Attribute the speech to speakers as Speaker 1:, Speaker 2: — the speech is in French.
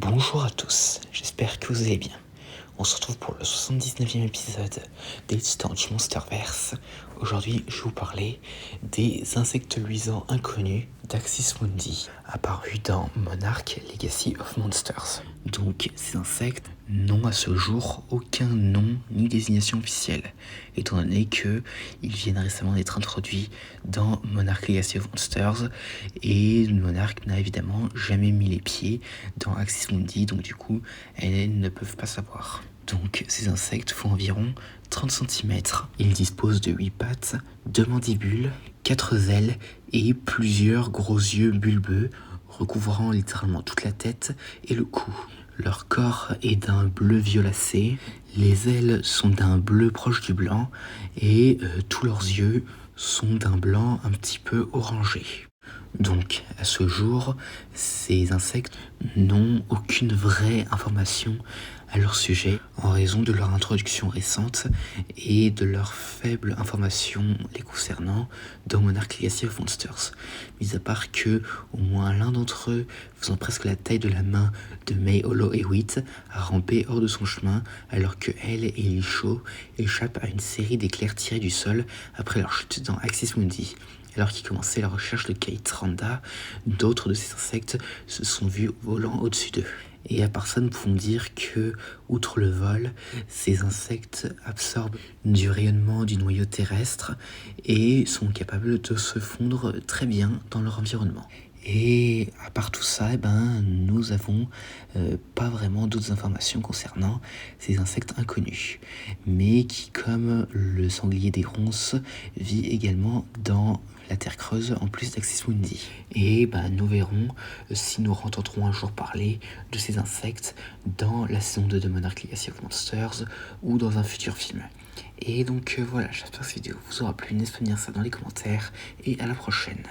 Speaker 1: Bonjour à tous, j'espère que vous allez bien. On se retrouve pour le 79e épisode des Titans du Monsterverse. Aujourd'hui, je vais vous parler des insectes luisants inconnus d'Axis Mundi, apparus dans Monarch Legacy of Monsters. Donc, ces insectes n'ont à ce jour aucun nom ni désignation officielle, étant donné qu'ils viennent récemment d'être introduits dans Monarch Legacy of Monsters, et Monarch n'a évidemment jamais mis les pieds dans Axis Mundi, donc du coup, elles ne peuvent pas savoir. Donc, ces insectes font environ 30 cm. Ils disposent de 8 pattes, 2 mandibules, 4 ailes et plusieurs gros yeux bulbeux recouvrant littéralement toute la tête et le cou. Leur corps est d'un bleu violacé, les ailes sont d'un bleu proche du blanc et tous leurs yeux sont d'un blanc un petit peu orangé. Donc, à ce jour, ces insectes n'ont aucune vraie information à leur sujet en raison de leur introduction récente et de leur faible information les concernant dans Monarch Legacy of Monsters. Mis à part que au moins l'un d'entre eux, faisant presque la taille de la main de May Hollow Hewitt, a rampé hors de son chemin alors que elle et Lisho échappent à une série d'éclairs tirés du sol après leur chute dans Axis Mundi. Alors qu'ils commençaient la recherche de Kate Randa, d'autres de ces insectes se sont vus volant au-dessus d'eux. Et à part ça, nous pouvons dire que, outre le vol, ces insectes absorbent du rayonnement du noyau terrestre et sont capables de se fondre très bien dans leur environnement. Et à part tout ça, nous avons pas vraiment d'autres informations concernant ces insectes inconnus, mais qui, comme le sanglier des ronces, vit également dans la terre creuse en plus d'Axis Mundi. Et nous verrons si nous entendrons un jour parler de ces insectes dans la saison 2 de Monarch Legacy of Monsters ou dans un futur film. Et donc voilà, j'espère que cette vidéo vous aura plu, n'hésitez pas à me dire ça dans les commentaires et à la prochaine.